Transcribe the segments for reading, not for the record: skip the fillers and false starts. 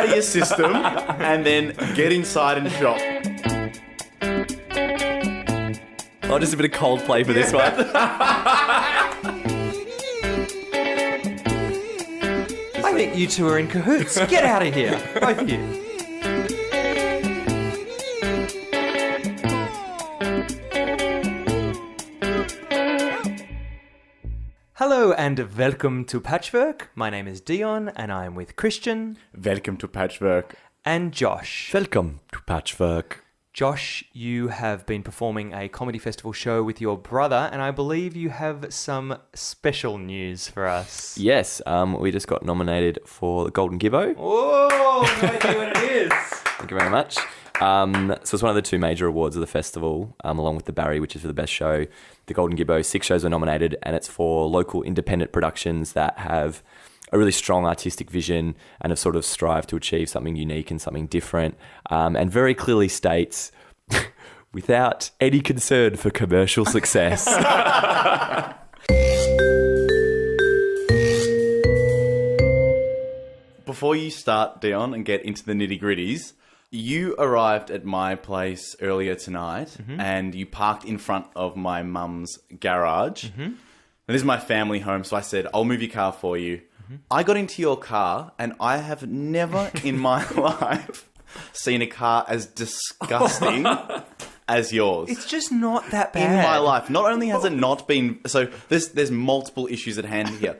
out of your system and then get inside and shop. Oh, just a bit of Coldplay for this one. I think you two are in cahoots. Get out of here, both of you. Hello and welcome to Patchwork. My name is Dion and I'm with Christian. Welcome to Patchwork. And Josh. Welcome to Patchwork. Josh, you have been performing a comedy festival show with your brother, and I believe you have some special news for us. Yes, we just got nominated for the Golden Gibbo. Oh, no idea what it is. Thank you very much. So it's one of the two major awards of the festival, along with the Barry, which is for the best show. The Golden Gibbo, 6 shows were nominated, and it's for local independent productions that have a really strong artistic vision and have sort of strived to achieve something unique and something different, and very clearly states, without any concern for commercial success. Before you start, Dion, and get into the nitty-gritties, you arrived at my place earlier tonight and you parked in front of my mum's garage. And this is my family home, so I said, I'll move your car for you. I got into your car and I have never in my life seen a car as disgusting as yours. It's just not that bad. In my life. Not only has it not been... So there's multiple issues at hand here.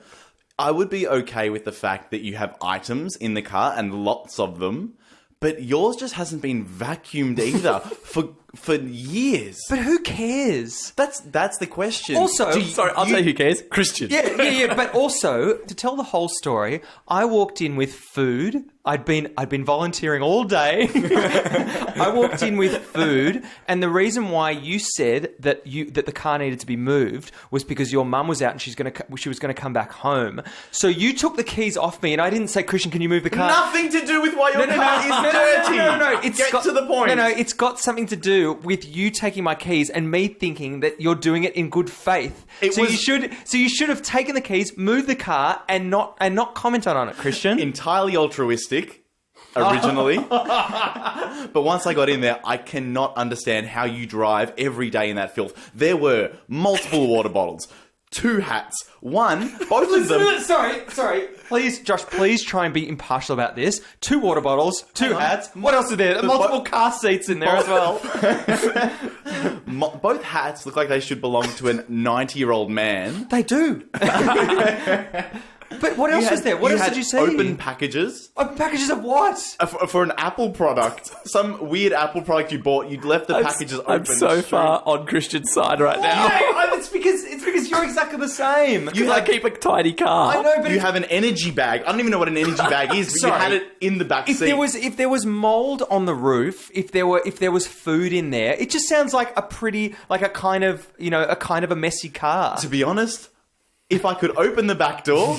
I would be okay with the fact that you have items in the car and lots of them, but yours just hasn't been vacuumed either for years. But who cares? That's the question. Also, Sorry, I'll tell you who cares. Christian. Yeah. But also, to tell the whole story, I walked in with food. I'd been volunteering all day. I walked in with food, and the reason why you said that the car needed to be moved was because your mum was out and she was gonna come back home. So you took the keys off me, and I didn't say, Christian, can you move the car? Nothing to do with why your car is dirty. No. Get to the point. No. It's got something to do with you taking my keys and me thinking that you're doing it in good faith. You should have taken the keys, moved the car, and not commented on it, Christian. Entirely altruistic. Originally. But once I got in there, I cannot understand how you drive every day in that filth. There were multiple water bottles, 2 hats, both of them... Sorry. Please, Josh, please try and be impartial about this. 2 water bottles, 2 hats. What else are there? Multiple car seats in there as well. Both hats look like they should belong to a 90-year-old man. They do. But what else was there? What else did you see? Open packages. Packages of what? For an Apple product. Some weird Apple product you bought. You'd left the packages open. I'm so far on Christian's side right now. No, it's because you're exactly the same. I keep a tiny car. I know, but you have an energy bag. I don't even know what an energy bag is, but you had it in the back seat. If there was mold on the roof, if there was food in there, it just sounds like a kind of a messy car. To be honest, if I could open the back door,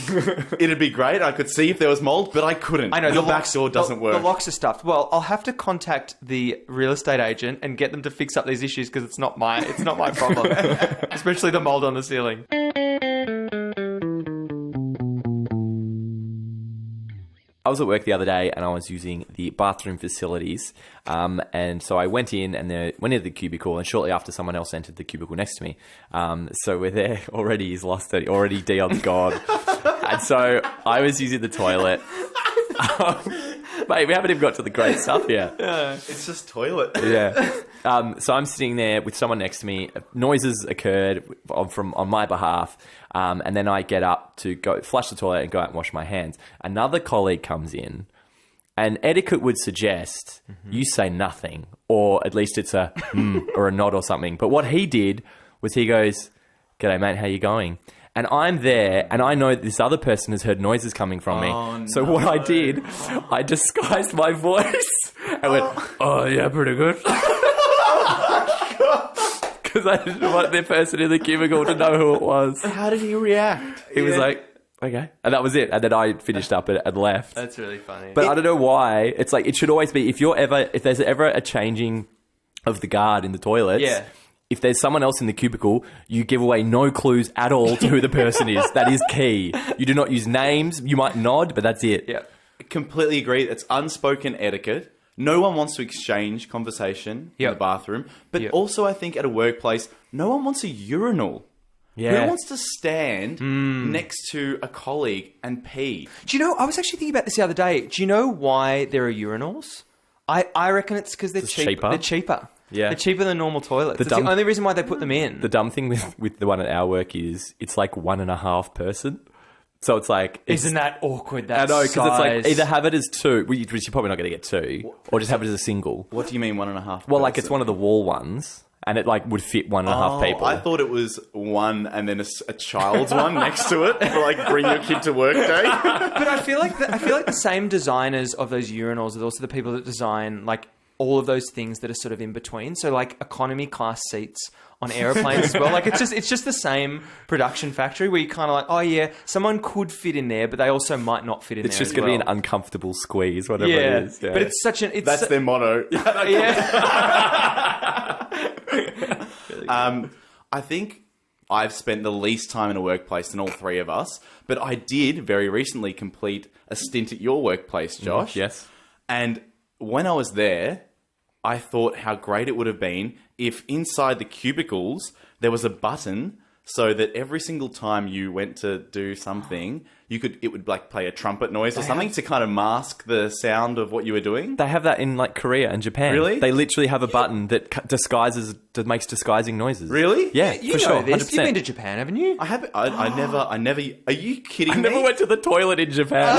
it'd be great. I could see if there was mold, but I couldn't. I know the back door doesn't work. The locks are stuffed. Well, I'll have to contact the real estate agent and get them to fix up these issues because it's not my problem, especially the mold on the ceiling. I was at work the other day and I was using the bathroom facilities, and so I went in and went into the cubicle, and shortly after someone else entered the cubicle next to me. So we're there already. He's lost it. Already Dion's gone. And so I was using the toilet. Mate, we haven't even got to the great stuff yet. It's just toilet. Yeah. So I'm sitting there with someone next to me. Noises occurred on my behalf. And then I get up to go flush the toilet and go out and wash my hands. Another colleague comes in, and etiquette would suggest you say nothing, or at least it's a or a nod or something. But what he did was he goes, "G'day, mate, how you going?" And I'm there, and I know this other person has heard noises coming from me. So what I did, I disguised my voice and went, "Oh, yeah, pretty good." Because I didn't want the person in the cubicle to know who it was. How did he react? He was like, okay. And that was it. And then I finished up and left. That's really funny. But I don't know why. It's like, it should always be, if there's ever a changing of the guard in the toilets, if there's someone else in the cubicle, you give away no clues at all to who the person is. That is key. You do not use names. You might nod, but that's it. Yeah. completely agree. It's unspoken etiquette. No one wants to exchange conversation in the bathroom. But also, I think at a workplace, no one wants a urinal. Yeah. Who wants to stand next to a colleague and pee? Do you know, I was actually thinking about this the other day. Do you know why there are urinals? I reckon it's because they're cheaper. They're cheaper. Yeah. They're cheaper than normal toilets. That's the only reason why they put them in. The dumb thing with the one at our work is it's like 1.5 person. So it's like... Isn't that awkward, that I know, because it's like size? either have it as 2, which you're probably not going to get 2, or just have it as a single. What do you mean 1.5? Well, like it's one of the wall ones, and it like would fit 1.5 people. I thought it was one and then a child's one next to it for like bring your kid to work day. But I feel like the same designers of those urinals are also the people that design like all of those things that are sort of in between. So like economy class seats on airplanes as well. Like it's just the same production factory where you kind of like, oh yeah, someone could fit in there, but they also might not fit in It's there. just going to be an uncomfortable squeeze, whatever it is. Yeah. But it's such an... That's their motto. I think I've spent the least time in a workplace than all three of us, but I did very recently complete a stint at your workplace, Josh. Yes. And when I was there, I thought how great it would have been if inside the cubicles there was a button so that every single time you went to do something, it would like play a trumpet noise or something to kind of mask the sound of what you were doing. They have that in like Korea and Japan. Really? They literally have a button that makes disguising noises. Really? Yeah, You for know sure. this. 100%. You've been to Japan, haven't you? I haven't. I never. Are you kidding I me? never went to the toilet in Japan.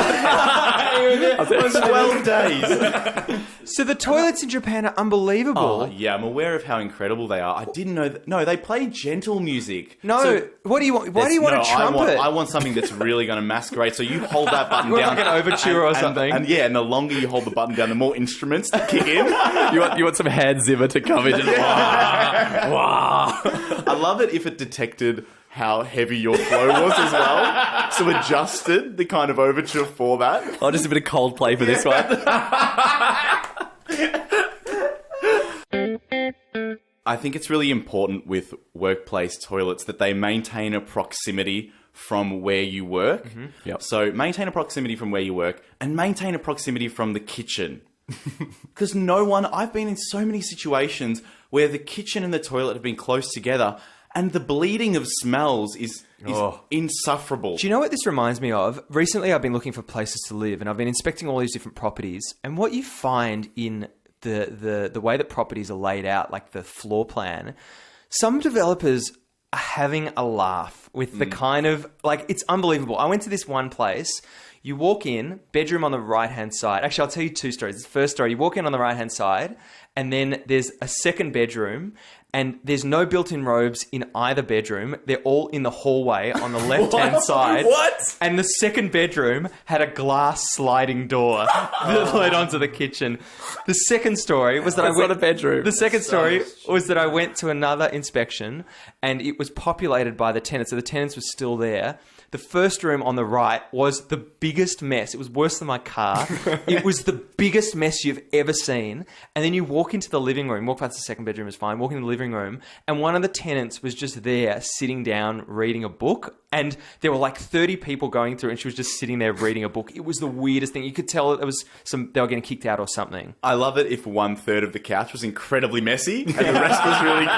12 days. So the toilets in Japan are unbelievable. Oh, yeah, I'm aware of how incredible they are. I didn't know that. No, they play gentle music. No, So- what do you want? Why do you want a trumpet? I want something that's really going to masquerade. So you hold that button You down. want like an overture or something. And the longer you hold the button down, the more instruments that kick in. you want some Hans Zimmer to come in. Just, wow. I love it if it detected how heavy your flow was as well. So adjusted the kind of overture for that. Oh, just a bit of Coldplay for this one. I think it's really important with workplace toilets that they maintain a proximity from where you work. Mm-hmm. Yep. So maintain a proximity from where you work and maintain a proximity from the kitchen. Because I've been in so many situations where the kitchen and the toilet have been close together and the bleeding of smells is insufferable. Do you know what this reminds me of? Recently, I've been looking for places to live, and I've been inspecting all these different properties. And what you find in the way that properties are laid out, like the floor plan, some developers are having a laugh with the kind of like it's unbelievable. I went to this one place. You walk in, bedroom on the right-hand side. Actually, I'll tell you two stories. The first story, you walk in on the right-hand side, and then there's a second bedroom, and there's no built-in robes in either bedroom. They're all in the hallway on the left-hand side. What? And the second bedroom had a glass sliding door that led onto the kitchen. The second story was that That's not a bedroom. The second story was that I went to another inspection, and it was populated by the tenants. So the tenants were still there. The first room on the right was the biggest mess. It was worse than my car. It was the biggest mess you've ever seen. And then you walk into the living room. Walk past the second bedroom is fine. Walk into the living room. And one of the tenants was just there sitting down reading a book. And there were like 30 people going through and she was just sitting there reading a book. It was the weirdest thing. You could tell that they were getting kicked out or something. I love it if 1/3 of the couch was incredibly messy and the rest was really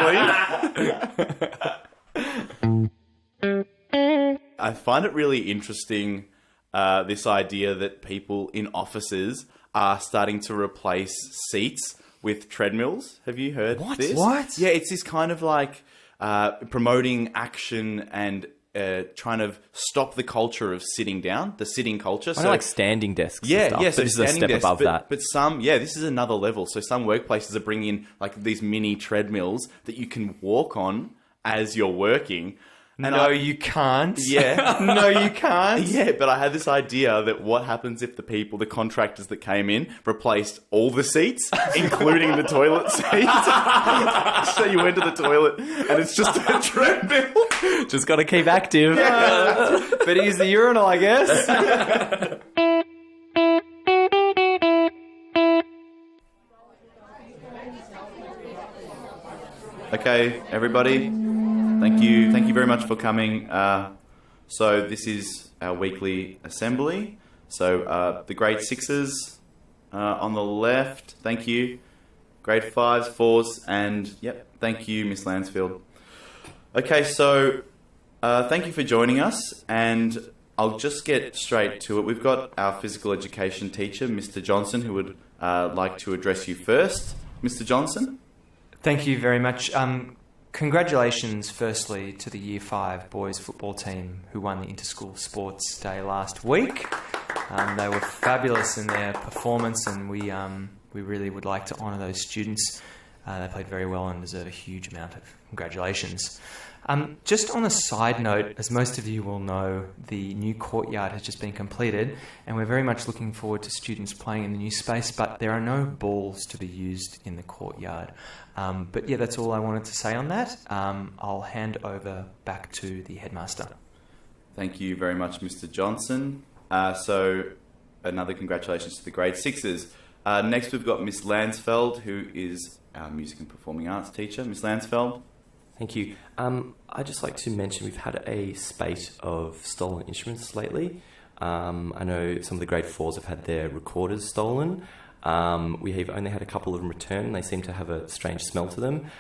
clean. I find it really interesting, this idea that people in offices are starting to replace seats with treadmills. Have you heard this? What? Yeah, it's this kind of like promoting action and trying to stop the culture of sitting down, the sitting culture. I like standing desks. Yeah, and stuff, yeah. but So this is a step desks, above that. But this is another level. So some workplaces are bringing in like these mini treadmills that you can walk on as you're working. And You can't. Yeah. No, you can't. Yeah, but I had this idea that what happens if the contractors that came in replaced all the seats, including the toilet seats. So you went to the toilet and it's just a treadmill. Just got to keep active. But he's the urinal, I guess. Okay, everybody. Thank you very much for coming. So this is our weekly assembly. So the grade 6s on the left, thank you. Grade 5s, 4s, and yep, thank you, Miss Lansfield. Okay, so thank you for joining us, and I'll just get straight to it. We've got our physical education teacher, Mr. Johnson, who would like to address you first. Mr. Johnson? Thank you very much. Congratulations, firstly, to the Year 5 boys football team who won the Interschool Sports Day last week. They were fabulous in their performance, and we really would like to honour those students. They played very well and deserve a huge amount of congratulations. Just on a side note, as most of you will know, the new courtyard has just been completed, and we're very much looking forward to students playing in the new space, but there are no balls to be used in the courtyard. But yeah, that's all I wanted to say on that. I'll hand over back to the headmaster. Thank you very much, Mr. Johnson. So another congratulations to the grade 6s. Next, we've got Miss Lansfeld, who is our music and performing arts teacher. Miss Lansfeld. Thank you. I'd just like to mention we've had a spate of stolen instruments lately. I know some of the grade 4s have had their recorders stolen. We have only had a couple of them return. They seem to have a strange smell to them.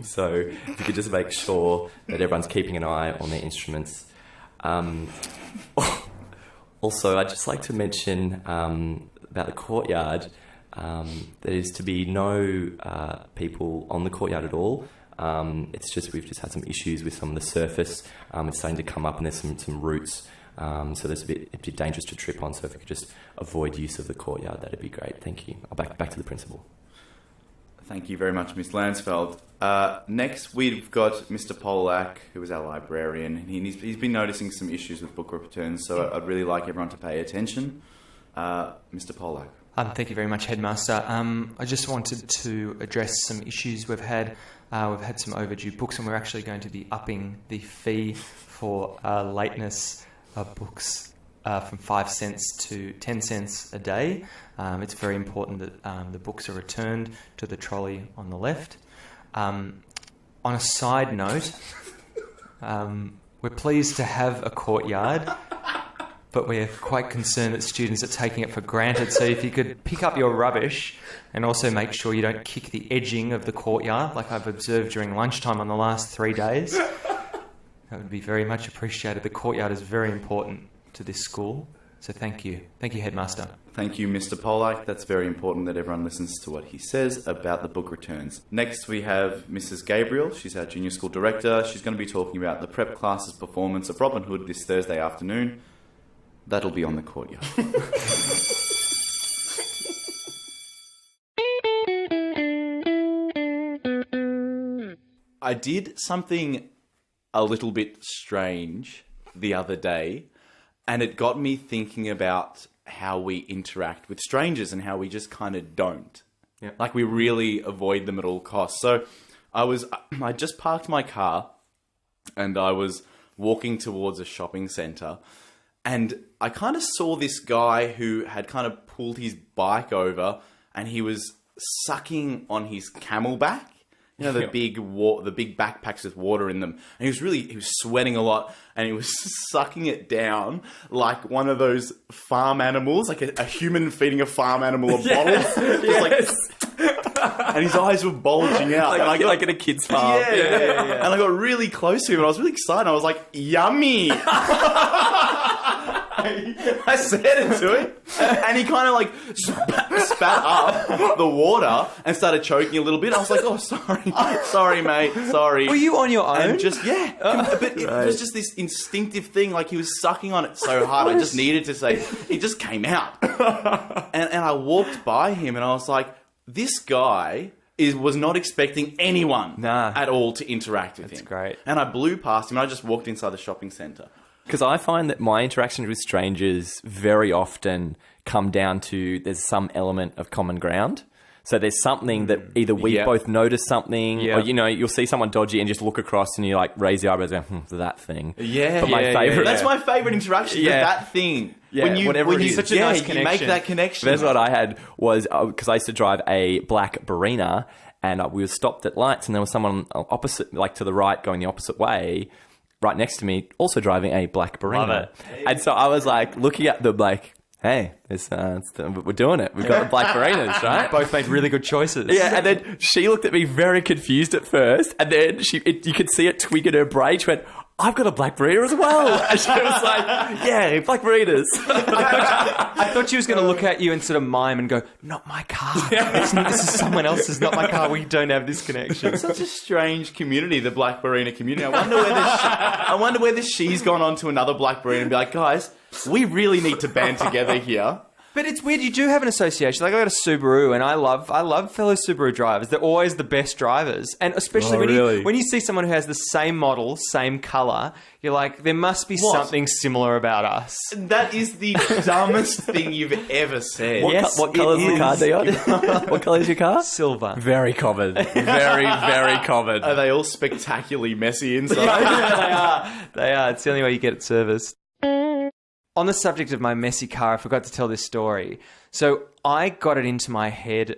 So if you could just make sure that everyone's keeping an eye on their instruments. Also, I'd just like to mention about the courtyard. There is to be no people on the courtyard at all. It's just we've just had some issues with some of the surface. It's starting to come up, and there's some roots. So there's it'd be dangerous to trip on. So if we could just avoid use of the courtyard, that'd be great. Thank you. I'll back to the principal. Thank you very much, Miss Lansfeld. Next, we've got Mr. Polak, who is our librarian. He's been noticing some issues with book returns, so I'd really like everyone to pay attention. Mr. Polak. Thank you very much, Headmaster. I just wanted to address some issues we've had. We've had some overdue books, and we're actually going to be upping the fee for lateness books from 5 cents to 10 cents a day. It's very important that the books are returned to the trolley on the left. On a side note, we're pleased to have a courtyard, but we're quite concerned that students are taking it for granted. So if you could pick up your rubbish and also make sure you don't kick the edging of the courtyard, like I've observed during lunchtime on the last 3 days, that would be very much appreciated. The courtyard is very important to this school. So thank you. Thank you, Headmaster. Thank you, Mr. Polak. That's very important that everyone listens to what he says about the book returns. Next, we have Mrs. Gabriel. She's our junior school director. She's going to be talking about the prep classes performance of Robin Hood this Thursday afternoon. That'll be on the courtyard. I did something a little bit strange the other day, and it got me thinking about how we interact with strangers and how we just kind of don't. Yeah. Like we really avoid them at all costs. So I just parked my car and I was walking towards a shopping centre, and I kind of saw this guy who had kind of pulled his bike over and he was sucking on his camelback. You know, the big backpacks with water in them. And he was sweating a lot, and he was sucking it down like one of those farm animals, like a human feeding a farm animal a bottle. Yes. And his eyes were bulging out. Like at a kid's farm. Yeah. And I got really close to him, and I was really excited. I was like, yummy! I said it to him, and he kind of like spat up the water and started choking a little bit. I was like, "Oh, sorry, mate, sorry." Were you on your own? And just but it was just this instinctive thing. Like he was sucking on it so hard, I just needed to say, it just came out. And I walked by him, and I was like, "This guy was not expecting anyone at all to interact with him." That's great. And I blew past him. And I just walked inside the shopping centre. Because I find that my interactions with strangers very often come down to there's some element of common ground. So there's something that either we both notice something, or you'll see someone dodgy and just look across and you like raise the eyebrows and go, that thing. But my favorite, that's my favorite interaction. That thing. Yeah, when you such a nice connection. You make that connection. That's what I had was because I used to drive a black Barina, and we were stopped at lights, and there was someone opposite, like to the right, going the opposite way. Right next to me, also driving a black Barina. And so I was like looking at them like, hey, we're doing it. We've got the black Barinas, right? Both made really good choices. Yeah, and then she looked at me very confused at first, and then you could see it twig in her brain. She went, I've got a black burrito as well. And she was like, yeah, black burritos. I thought she was going to look at you and sort of mime and go, not my car. This is someone else's, not my car. We don't have this connection. Such a strange community, the Black Barina community. I wonder whether she's gone on to another Black Barina and be like, guys, we really need to band together here. But it's weird. You do have an association. Like I got a Subaru, and I love fellow Subaru drivers. They're always the best drivers, and especially when you see someone who has the same model, same color, you're like, there must be something similar about us. That is the dumbest thing you've ever said. What color is the car, Dion? What color is your car? Silver. Very common. Very, very common. Are they all spectacularly messy inside? Yeah, they are. It's the only way you get it serviced. On the subject of my messy car, I forgot to tell this story. So I got it into my head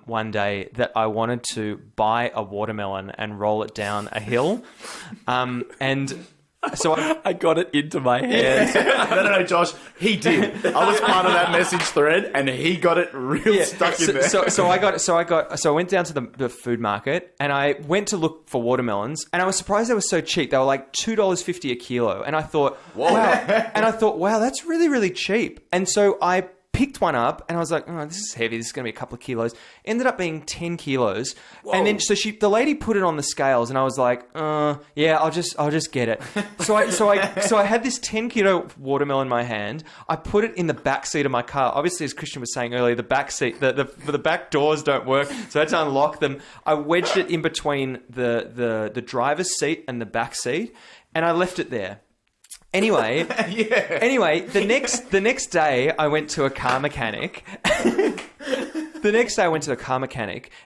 one day that I wanted to buy a watermelon and roll it down a hill. And so I got it into my head. No, Josh, he did. I was part of that message thread, and he got it real stuck in there. So I went down to the food market, and I went to look for watermelons, and I was surprised they were so cheap. They were like $2.50 a kilo, and I thought, wow, that's really, really cheap. And so I picked one up, and I was like, oh, this is heavy. This is going to be a couple of kilos. Ended up being 10 kilos. Whoa. And then, the lady put it on the scales, and I was like, yeah, I'll just get it. So I had this 10 kilo watermelon in my hand. I put it in the back seat of my car. Obviously, as Christian was saying earlier, the back seat, the back doors don't work, so I had to unlock them. I wedged it in between the driver's seat and the back seat, and I left it there. Anyway, the next day I went to a car mechanic.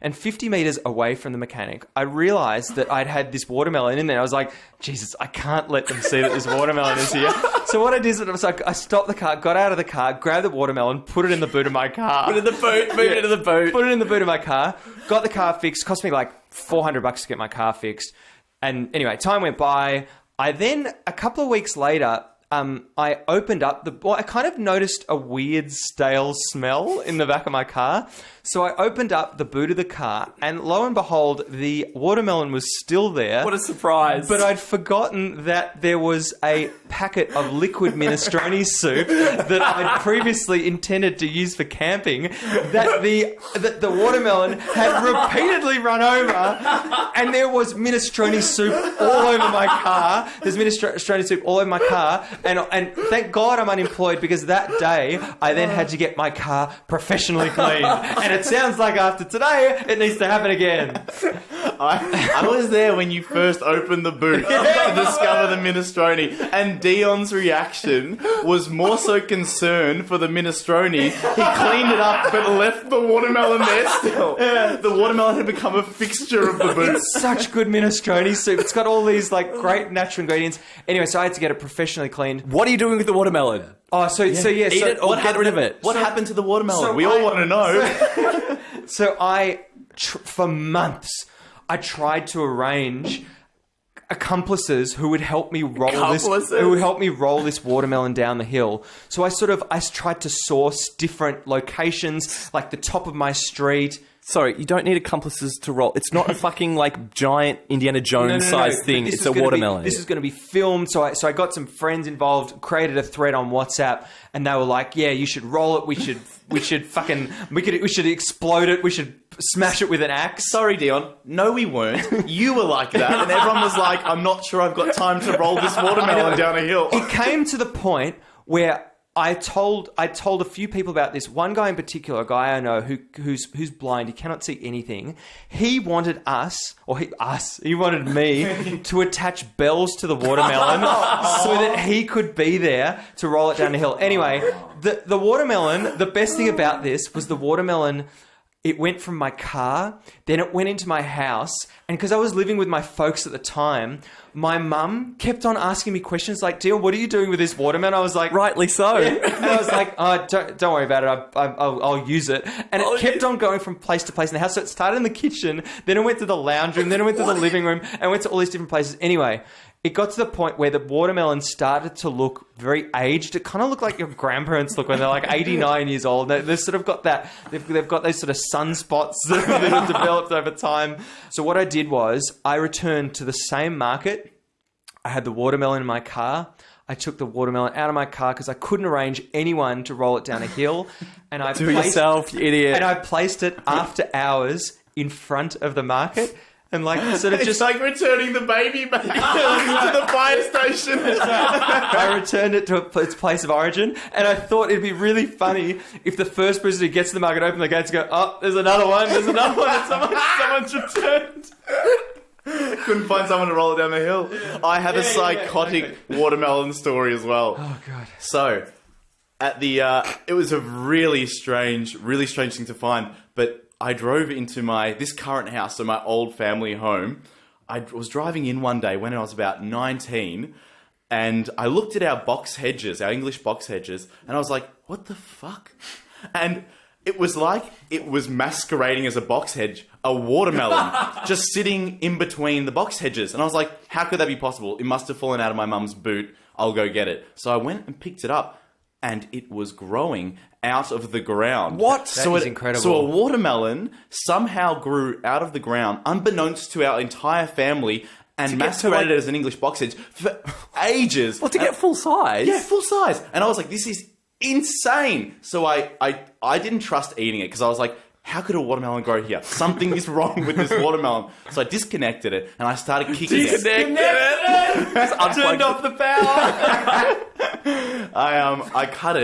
And 50 meters away from the mechanic, I realized that I'd had this watermelon in there. I was like, Jesus, I can't let them see that this watermelon is here. So what I did was I stopped the car, got out of the car, grabbed the watermelon, put it in the boot of my car. Put it in the boot, move it into the boot. Put it in the boot of my car, got the car fixed, cost me like $400 to get my car fixed. And anyway, time went by. I then, a couple of weeks later, I opened up I kind of noticed a weird stale smell in the back of my car. So I opened up the boot of the car, and lo and behold, the watermelon was still there. What a surprise. But I'd forgotten that there was a packet of liquid minestrone soup that I'd previously intended to use for camping, that the watermelon had repeatedly run over, and there was minestrone soup all over my car. There's minestrone soup all over my car, and thank God I'm unemployed, because that day I then had to get my car professionally cleaned. And it sounds like after today, it needs to happen again. I was there when you first opened the boot to discover the minestrone, and Dion's reaction was more so concern for the minestrone. He cleaned it up but left the watermelon there still. The watermelon had become a fixture of the boot. It's such good minestrone soup. It's got all these like great natural ingredients. Anyway, so I had to get it professionally cleaned. What are you doing with the watermelon? Oh, so Eat it or get rid of it. What happened to the watermelon? We all want to know. So for months, I tried to arrange accomplices who would help me roll this watermelon down the hill. So I tried to source different locations, like the top of my street. Sorry, you don't need accomplices to roll. It's not a fucking like giant Indiana Jones sized thing. It's a watermelon. This is going to be filmed. So I got some friends involved, created a thread on WhatsApp, and they were like, "Yeah, you should roll it. We should explode it. We should smash it with an axe." Sorry, Dion. No, we weren't. You were like that, and everyone was like, "I'm not sure I've got time to roll this watermelon down a hill." It came to the point where I told a few people about this. One guy in particular, a guy I know who's blind, he cannot see anything. He wanted he wanted me to attach bells to the watermelon so that he could be there to roll it down the hill. Anyway, the watermelon, the best thing about this was the watermelon. It went from my car, then it went into my house, and because I was living with my folks at the time, my mum kept on asking me questions like, "Dion, what are you doing with this watermelon?" I was like, rightly so. Yeah. And I was like, "Oh, don't worry about it. I'll use it." And it kept on going from place to place in the house. So it started in the kitchen, then it went to the lounge room, then it went to the living room, and went to all these different places. Anyway, it got to the point where the watermelon started to look very aged. It kind of looked like your grandparents look when they're like 89 years old. They've sort of got that, they've got those sort of sunspots that have developed over time. So what I did was I returned to the same market. I had the watermelon in my car. I took the watermelon out of my car because I couldn't arrange anyone to roll it down a hill. And I yourself, you idiot. And I placed it after hours in front of the market. And like sort of It's just like returning the baby back to the fire station. I returned it to its place of origin, and I thought it'd be really funny if the first person who gets to the market open the gates and go, oh, there's another one that someone's returned. Couldn't find someone to roll it down the hill. I have a psychotic watermelon story as well. Oh god. So, at the it was a really strange thing to find, but I drove into this current house, so my old family home. I was driving in one day when I was about 19, and I looked at our box hedges, our English box hedges, and I was like, what the fuck? And it was like it was masquerading as a box hedge, a watermelon, just sitting in between the box hedges. And I was like, how could that be possible? It must have fallen out of my mum's boot. I'll go get it. So I went and picked it up, and it was growing out of the ground. What? That is incredible. So a watermelon somehow grew out of the ground, unbeknownst to our entire family, and masqueraded as an English box hedge for ages. Well, to get full size? Yeah, full size. And I was like, this is insane. So I didn't trust eating it because I was like, how could a watermelon grow here? Something is wrong with this watermelon. So I disconnected it and I started kicking it. Turned off the power. I cut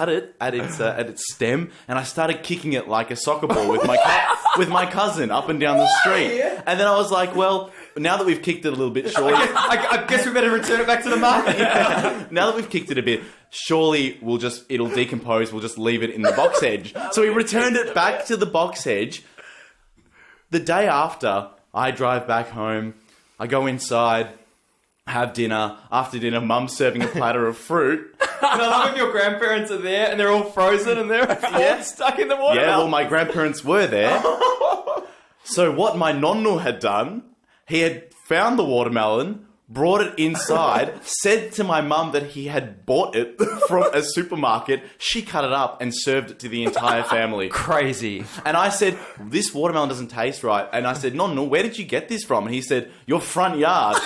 it at its stem, and I started kicking it like a soccer ball with my cousin up and down the street. And then I was like, well, now that we've kicked it a little bit, surely I guess we better return it back to the market. Now that we've kicked it a bit, surely it'll decompose. We'll just leave it in the box hedge. So we returned it back to the box hedge. The day after, I drive back home. I go inside, have dinner. After dinner, Mum's serving a platter of fruit. And I love if your grandparents are there and they're all frozen and they're stuck in the water. Yeah, well, my grandparents were there. So what my nonno had done, he had found the watermelon, brought it inside, said to my mum that he had bought it from a supermarket. She cut it up and served it to the entire family. Crazy. And I said, this watermelon doesn't taste right. And I said, no, where did you get this from? And he said, your front yard.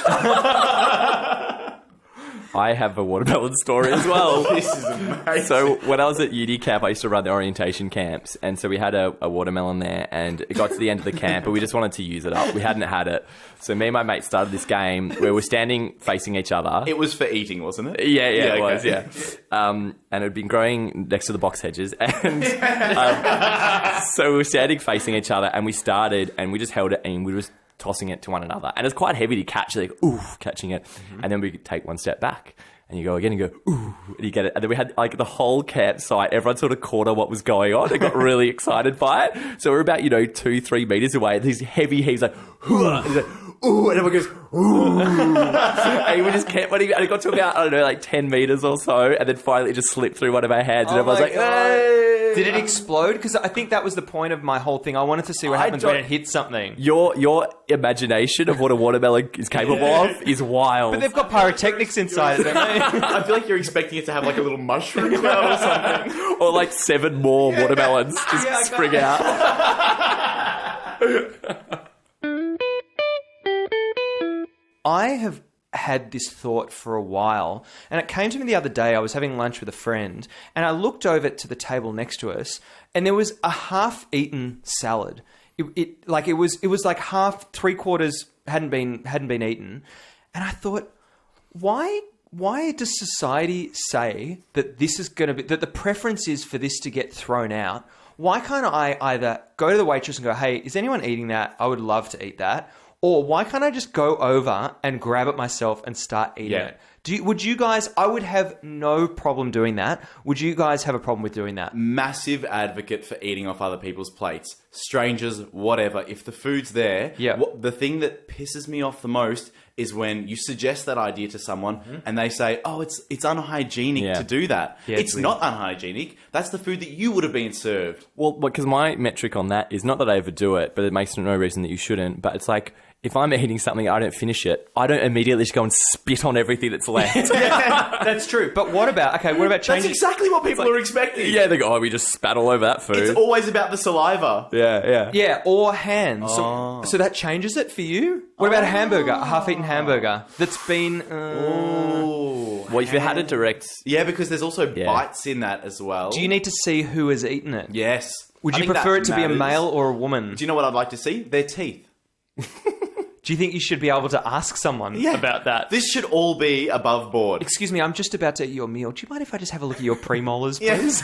I have a watermelon story as well. This is amazing. So when I was at uni camp, I used to run the orientation camps. And so we had a watermelon there, and it got to the end of the camp, but we just wanted to use it up. We hadn't had it. So me and my mate started this game where we're standing facing each other. It was for eating, wasn't it? Yeah, it was, yeah. And it had been growing next to the box hedges. And so we were standing facing each other, and we started, and we just held it, and we were just tossing it to one another. And it's quite heavy to catch, like, ooh, catching it. Mm-hmm. And then we take one step back. And you go again and go, ooh, and you get it. And then we had like the whole campsite, everyone sort of caught on what was going on. They got really excited by it. So we're about, 2-3 meters away. These heavy heaves like, ooh, and like, ooh, and everyone goes, ooh. And we just kept running. And it got to about, I don't know, like 10 meters or so. And then finally it just slipped through one of our hands. And everyone's like, hey. Did it explode? Because I think that was the point of my whole thing. I wanted to see what happens when it hits something. Your imagination of what a watermelon is capable of is wild. But they've got pyrotechnics inside it, don't they? I feel like you're expecting it to have like a little mushroom cloud or something. Or like 7 more watermelons just spring out. I have had this thought for a while, and it came to me the other day. I was having lunch with a friend, and I looked over to the table next to us, and there was a half-eaten salad. It was like half, 3/4 hadn't been eaten, and I thought, why does society say that this is going to be, that the preference is for this to get thrown out? Why can't I either go to the waitress and go, hey, is anyone eating that? I would love to eat that. Or why can't I just go over and grab it myself and start eating it? Would you guys, I would have no problem doing that. Would you guys have a problem with doing that? Massive advocate for eating off other people's plates. Strangers, whatever. If the food's there, the thing that pisses me off the most is when you suggest that idea to someone and they say, oh, it's unhygienic to do that. Yeah, it's not unhygienic. That's the food that you would have been served. Well, because my metric on that is not that I overdo it, but it makes no reason that you shouldn't. But it's like, if I'm eating something, I don't finish it, I don't immediately just go and spit on everything that's left. That's true. But what about changing? That's exactly what people are expecting. Yeah, they go, we just spat all over that food. It's always about the saliva. Yeah, or hands. So that changes it for you? What about a hamburger, a half-eaten hamburger that's been... Well, if you had a direct... Yeah, because there's also bites in that as well. Do you need to see who has eaten it? Yes. Would you prefer it to be a male or a woman? Do you know what I'd like to see? Their teeth. Do you think you should be able to ask someone about that? This should all be above board. Excuse me, I'm just about to eat your meal. Do you mind if I just have a look at your premolars, please?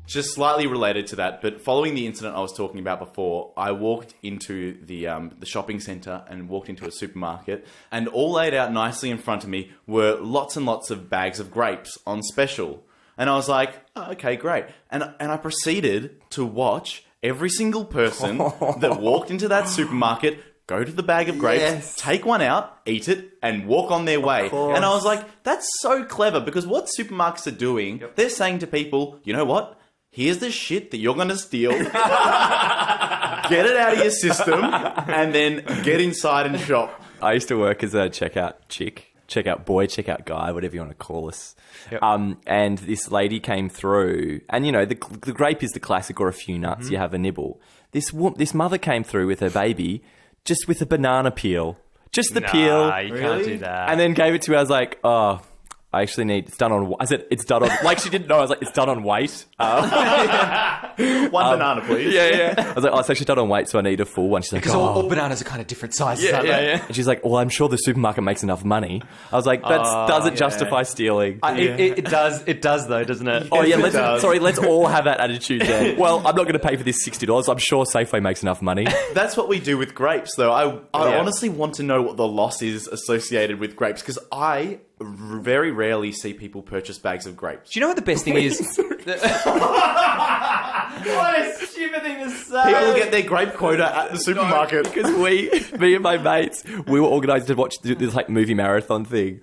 Just slightly related to that, but following the incident I was talking about before, I walked into the shopping centre and walked into a supermarket, and all laid out nicely in front of me were lots and lots of bags of grapes on special. And I was like, oh, okay, great. And I proceeded to watch every single person that walked into that supermarket go to the bag of grapes, take one out, eat it, and walk on their way. And I was like, that's so clever, because what supermarkets are doing, they're saying to people, you know what? Here's the shit that you're going to steal. Get it out of your system, and then get inside and shop. I used to work as a checkout chick, checkout boy, checkout guy, whatever you want to call us. Yep. And this lady came through, and you know, the grape is the classic, or a few nuts, you have a nibble. This mother came through with her baby, just with a banana peel. Just the peel. You can't do that. And then gave it to me. I was like, oh, I actually need... It's done on... I said, it's done on... Like, she didn't know. I was like, it's done on weight. One banana, please. Yeah. I was like, oh, it's actually done on weight, so I need a full one. She's like, because all bananas are kind of different sizes, aren't they? And she's like, well, I'm sure the supermarket makes enough money. I was like, that doesn't justify stealing. It does, though, doesn't it? Oh, yeah. Let's all have that attitude then. Well, I'm not going to pay for this $60. I'm sure Safeway makes enough money. That's what we do with grapes, though. I honestly want to know what the loss is associated with grapes, because I very rarely see people purchase bags of grapes. Do you know what the best thing is? What a stupid thing to say. People get their grape quota at the supermarket. Because me and my mates, we were organised to watch this like movie marathon thing.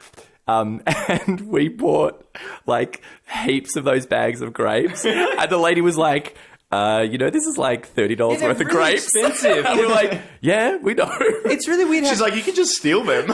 And we bought like heaps of those bags of grapes. And the lady was like, this is like $30 worth of grapes. Expensive. And we're like, yeah, we know. It's really weird. She's like, you can just steal them.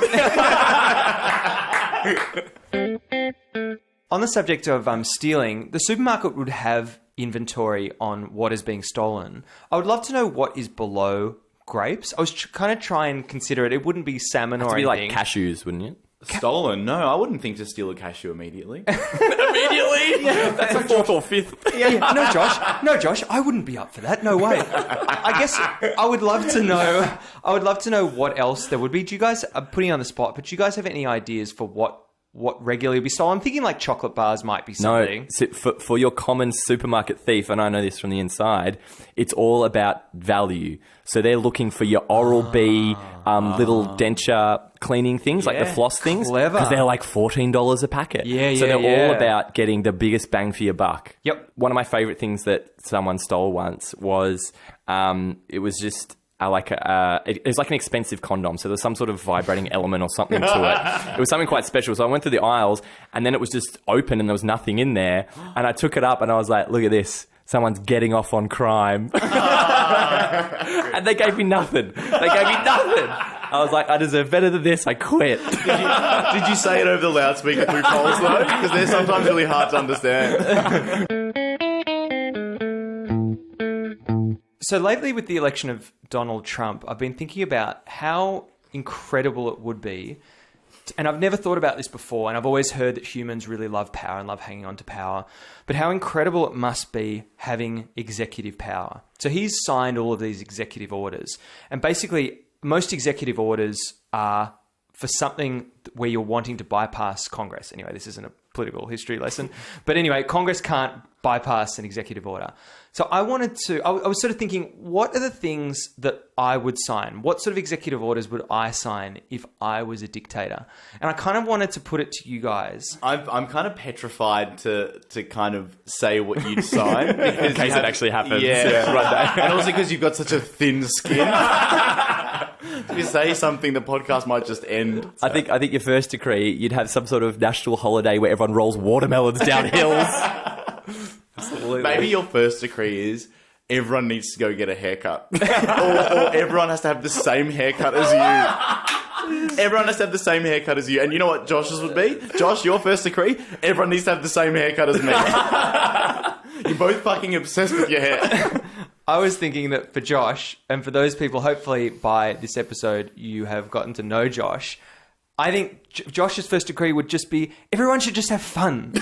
On the subject of stealing, the supermarket would have inventory on what is being stolen. I would love to know what is below grapes. I was kind of try and consider it. It wouldn't be salmon or anything. It'd be like cashews, wouldn't it? Stolen? No, I wouldn't think to steal a cashew immediately. Immediately? Yeah, that's like fourth or fifth. No, Josh, I wouldn't be up for that. No way. I guess I would love to know. I would love to know what else there would be. Do you guys? I'm putting you on the spot, but do you guys have any ideas for what regularly would be stolen? I'm thinking like chocolate bars might be something. No, for your common supermarket thief, and I know this from the inside, it's all about value. So they're looking for your Oral-B little denture cleaning things, like the floss things. Clever. Because they're like $14 a packet. So they're all about getting the biggest bang for your buck. Yep. One of my favourite things that someone stole once was it was just... it was like an expensive condom, so there was some sort of vibrating element or something to it. It was something quite special. So I went through the aisles, and then it was just open, and there was nothing in there. And I took it up, and I was like, "Look at this! Someone's getting off on crime." And they gave me nothing. I was like, "I deserve better than this." I quit. Did you say it over the loudspeaker through calls though? Because they're sometimes really hard to understand. So lately with the election of Donald Trump, I've been thinking about how incredible it would be, and I've never thought about this before, and I've always heard that humans really love power and love hanging on to power, but how incredible it must be having executive power. So he's signed all of these executive orders, and basically most executive orders are for something where you're wanting to bypass Congress. Anyway, this isn't a political history lesson, but anyway, Congress can't bypass an executive order. So I was sort of thinking, what are the things that I would sign? What sort of executive orders would I sign if I was a dictator? And I kind of wanted to put it to you guys. I'm kind of petrified to kind of say what you'd sign. In case it actually happens. Yeah. Right. And also because you've got such a thin skin. If you say something, the podcast might just end. So. I think your first decree, you'd have some sort of national holiday where everyone rolls watermelons down hills. Absolutely. Maybe your first decree is everyone needs to go get a haircut. or everyone has to have the same haircut as you. Everyone has to have the same haircut as you. And you know what Josh's would be? Josh, your first decree, everyone needs to have the same haircut as me. You're both fucking obsessed with your hair. I was thinking that for Josh, and for those people, hopefully by this episode, you have gotten to know Josh. I think Josh's first decree would just be, everyone should just have fun.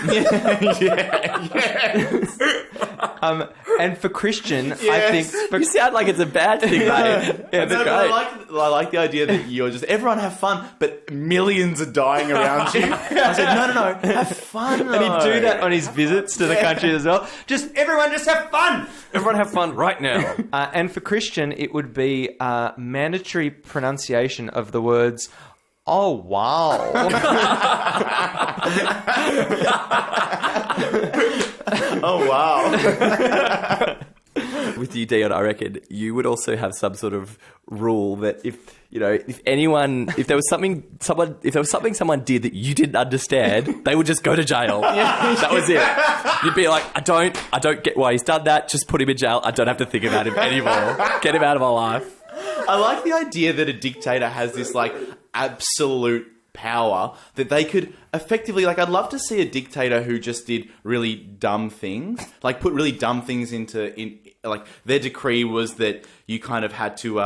And for Christian, I think... You sound like it's a bad thing, mate. Yeah, No, but I like the idea that you're just, everyone have fun, but millions are dying around you. I said, no, have fun. And he'd do that on his visits to the country as well. Just, everyone just have fun. Everyone have fun right now. And for Christian, it would be mandatory pronunciation of the words... Oh, wow. Oh, wow. With you, Dion, I reckon you would also have some sort of rule that if there was something someone did that you didn't understand, they would just go to jail. That was it. You'd be like, I don't get why he's done that. Just put him in jail. I don't have to think about him anymore. Get him out of my life. I like the idea that a dictator has this, like, absolute power that they could effectively, like, I'd love to see a dictator who just did really dumb things, like put really dumb things in like their decree was that you kind of had to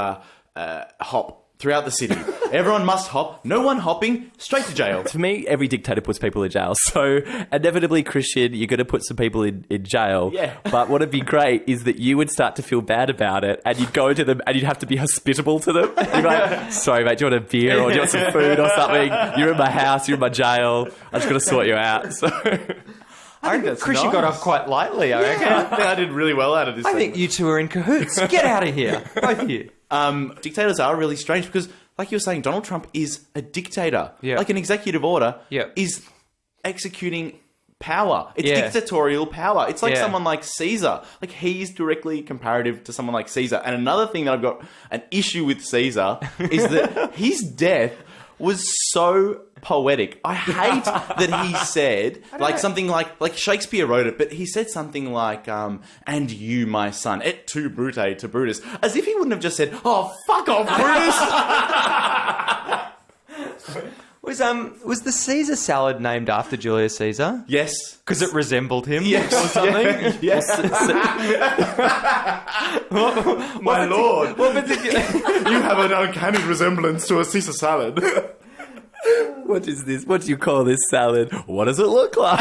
hop throughout the city. Everyone must hop. No one hopping. Straight to jail. For me, every dictator puts people in jail. So inevitably, Christian, you're going to put some people in jail. Yeah. But what would be great is that you would start to feel bad about it, and you'd go to them, and you'd have to be hospitable to them. You'd be like, sorry, mate, do you want a beer or do you want some food or something? You're in my house. You're in my jail. I'm just going to sort you out. So... I think Christian got off quite lightly, I reckon. I think I did really well out of this. I think you two are in cahoots. Get out of here. Both of you. Dictators are really strange because, like you were saying, Donald Trump is a dictator. Yeah. Like an executive order Yeah. is executing power. It's Yeah. dictatorial power. It's like Yeah. someone like Caesar. Like he's directly comparative to someone like Caesar. And another thing that I've got an issue with Caesar is that his death was so poetic. I hate that he said like something like Shakespeare wrote it, but he said something like and you, my son, et tu brute to Brutus, as if he wouldn't have just said, oh, fuck off, Brutus. Was the Caesar salad named after Julius Caesar? Yes. Because it resembled him? Yes. Or something? Yes. My lord. You have an uncanny resemblance to a Caesar salad. What is this? What do you call this salad? What does it look like?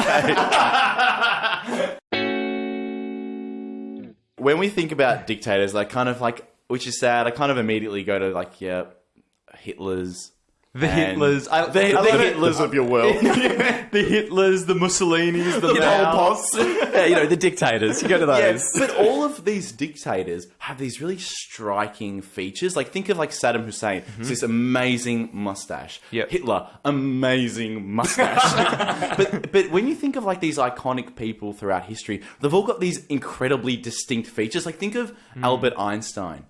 When we think about dictators, like kind of like, which is sad, I kind of immediately go to like, yeah, Hitler's. The Hitlers. The Hitlers of your world. The Hitlers, the Mussolinis, the Pol Pots. Yeah, the dictators. You go to those. Yes, but all of these dictators have these really striking features. Like, think of like Saddam Hussein. It's this amazing mustache. Yep. Hitler, amazing mustache. but when you think of like these iconic people throughout history, they've all got these incredibly distinct features. Like, think of Albert Einstein.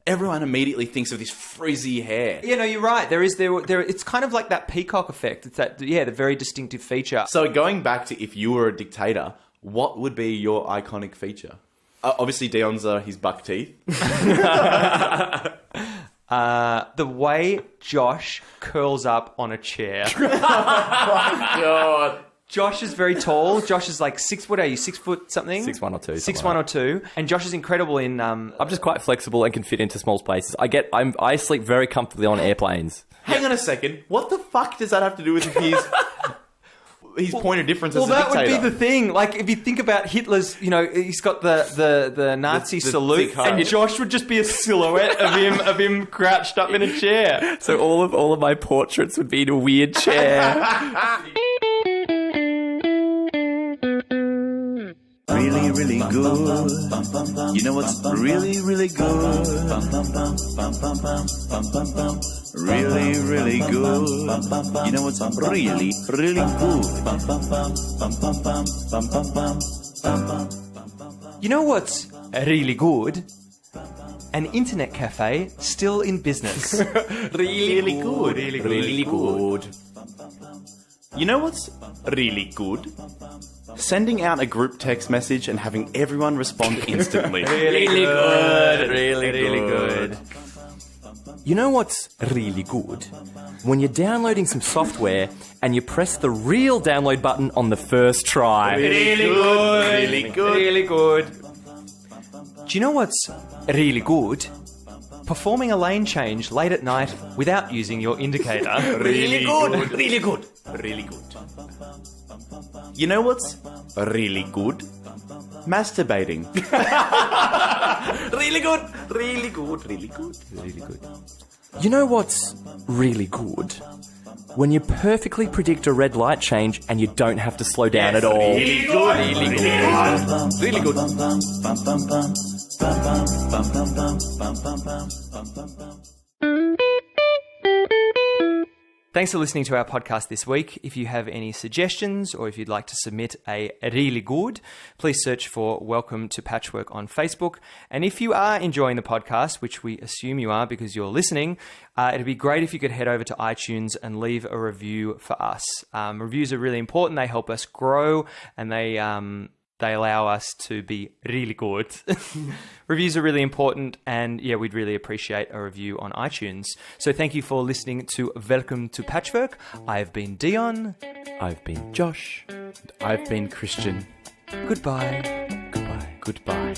Everyone immediately thinks of this frizzy hair. Yeah, no, you're right. There. It's kind of like that peacock effect. It's that, the very distinctive feature. So going back to if you were a dictator, what would be your iconic feature? Obviously, Dion's his buck teeth. The way Josh curls up on a chair. God. Josh is very tall. Josh is like 6 foot. Are you 6 foot something? 6'1" or 2". 6'1" or 2". And Josh is incredible in. I'm just quite flexible and can fit into small spaces. I sleep very comfortably on airplanes. Hang on a second. What the fuck does that have to do with his point of difference as a that dictator? would be the thing. Like, if you think about Hitler's, he's got the Nazi The salute, thick heart. and Josh would just be a silhouette of him crouched up in a chair. So all of my portraits would be in a weird chair. Really, really good. You know what's really, really good? Really, really good. You know what's really, really good? You know what's really good? An internet cafe still in business. Really good. Really good. You know what's really good? sending out a group text message and having everyone respond instantly. Really good. Really good. You know what's really good? When you're downloading some software and you press the real download button on the first try. Really good. Do you know what's really good? Performing a lane change late at night without using your indicator. Really good. You know what's really good? Masturbating. Really good. You know what's really good? When you perfectly predict a red light change and you don't have to slow down at all. Really good. Thanks for listening to our podcast this week. If you have any suggestions or if you'd like to submit a really good, please search for Welcome to Patchwork on Facebook. And if you are enjoying the podcast, which we assume you are because you're listening, it'd be great if you could head over to iTunes and leave a review for us. Reviews are really important. They help us grow and they allow us to be really good. Reviews are really important, and yeah, we'd really appreciate a review on iTunes. So thank you for listening to Welcome to Patchwork. I've been Dion. I've been Josh. I've been Christian. Goodbye. Goodbye.